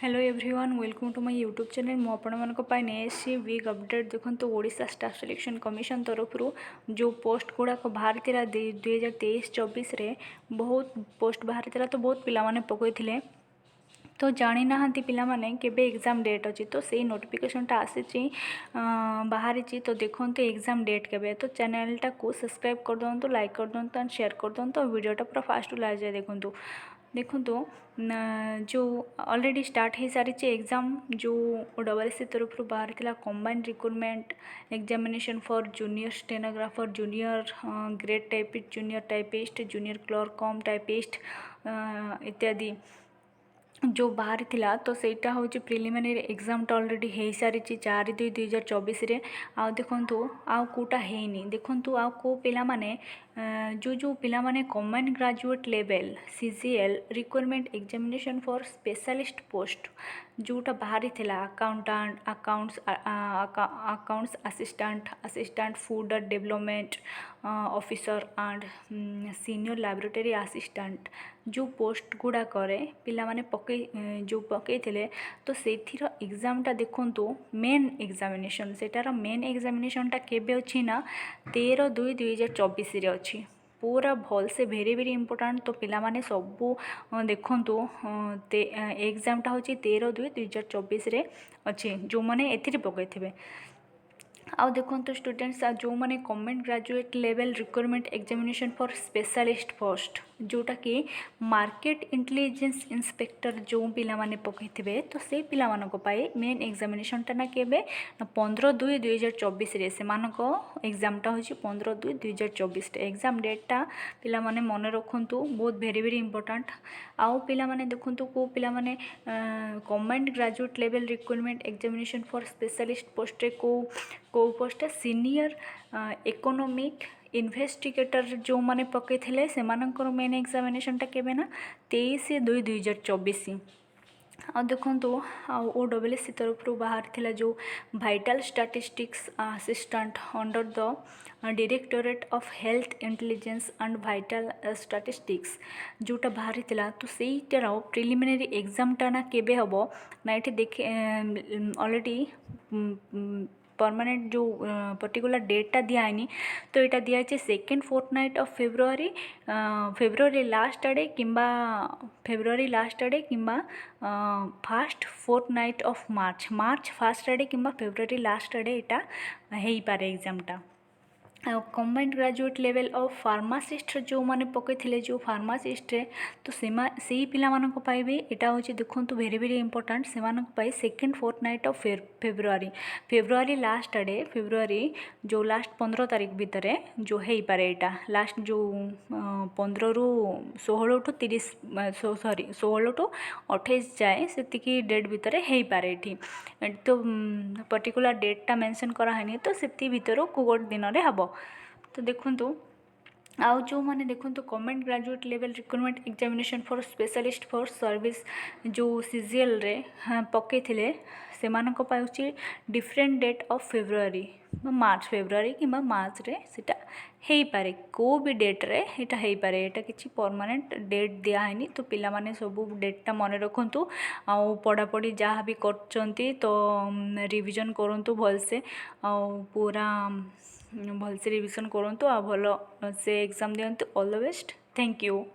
Hello everyone welcome to my YouTube channel मु आपण नहीं वीक अपडेट देखो ओडिशा स्टाफ सिलेक्शन कमिशन तरफ जो पोस्ट गुड़ाक बाहर 2023-24 बहुत पोस्ट बाहर तो बहुत पिला माने पकईथिले तो जानी ना पिला माने केबे एग्जाम डेट अच्छी तो से नोटिफिकेशनटा आसी बाहरी तो देखो एग्जाम डेट केबे तो चैनलटा को सब्सक्राइब कर दिंतु लाइक कर दिंतु एंड शेयर कर दिंतु और वीडियोटा पूरा फास्ट लास्ट जाए देखु जो ऑलरेडी स्टार्ट हो सारी एग्जाम जो डबलएससी तरफ बाहर combined recruitment examination for junior stenographer junior grade typist junior typist junior clerk come typist इत्यादि जो बाहर थिला तो सेटा हूँ प्रिलिमिनरी एग्जामटा ऑलरेडी हो सारी 4/2/2024 आ देखु आउ कोटा है देखु आ को पिला माने जो पिला माने common graduate level CGL requirement examination for specialist post जोटा बाहरी थिला accountant accounts assistant food development officer and senior laboratory assistant जो पोस्ट गुड़ा करे पिला माने जो पकईथिले तो सेथिर एग्जामटा देखंतु मेन एग्जामिनेशन सेटार मेन एग्जामिनेशनटा केबे अछि ना 13/2/2024 रे अछि पूरा भल से भेरी भेरी इंपोर्टेंट तो पिला माने सबू देखंतु एग्जामटा होची 13/2/2024 रे अछि जो माने एथिरे पकईथिबे आउ देखो स्टूडेंट्स जो मैंने government graduate level requirement examination for specialist post जोटा कि मार्केट इंटेलिजेंस इंस्पेक्टर जो पिला माने पकईथिबे तो से पिला मानको पाई मेन एग्जामिनेशनटा ना केबे 15/2/2024 रे से मानको एग्जामटा होची 15/2/2024 एग्जाम डेटटा पिला माने मन रखंतु बहुत भेरी भेरी इंपोर्टेंट आउ पिला माने देखंतु को पिला माने government graduate level requirement examination for specialist post रे को पोस्ट सीनियर इकोनॉमिक इन्वेस्टिगेटर जो माने पकईथिले से मानकर मेन एग्जामिनेशनटा केबे ना 23/2/2024 आ देखो ओडब्ल्यूएससी तरफ बाहर थिला जो vital statistics assistant under the directorate of health intelligence and vital statistics जोटा बाहर थिला तो सेटार प्रिलिमिनरी एग्जामटा ना केबे हबो ना ये देखे ऑलरेडी परमानेंट जो पर्टिकुलर डेटा दिखाई तो यहाँ दिखाई second fortnight of February last आड़े किंबा फेब्रुआरी लास्ट आड़े किंबा first fortnight of March first आड़े किंबा फेब्रुआरी लास्ट आड़े यहाँ हो पारे एग्जामटा government graduate level of pharmacist जो माने पकईथिले जो फार्मासिस्ट रे तो से पिला मानक पाइबे एटा होची देखंतु भेरी भेरी इंपोर्टेंट से मानक पाई second fortnight of February last आड़े फेब्रुआरी जो लास्ट 15 तारीख भितर जो हो पारे एटा लास्ट जो 15 रु 16 टू 30 सॉरी 16 टू 28 जाए से डेट भितर हो पारे एठी तो पर्टिकुलर डेटटा मेंशन करा हनी तो से भितर को गोटे दिन में हम तो देखु आउ जो मैंने देखो government graduate level recruitment examination for specialist for service जो सीजीएल रे पकईथिले से पाउची different date of February February कि मार्च रे सेटा हो पारे को भी डेट रे एटा हो पारे एटा किछि परमानेंट डेट दिया है तो पिला माने सब डेटटा मन रखंतु आउ पढ़ापढ़ी जहाँ भी करचंती तो रिवीजन करंतु भलसे आउ पूरा भलसे रिवीजन करंतु आ भल से एग्जाम दियंतु all the best thank you.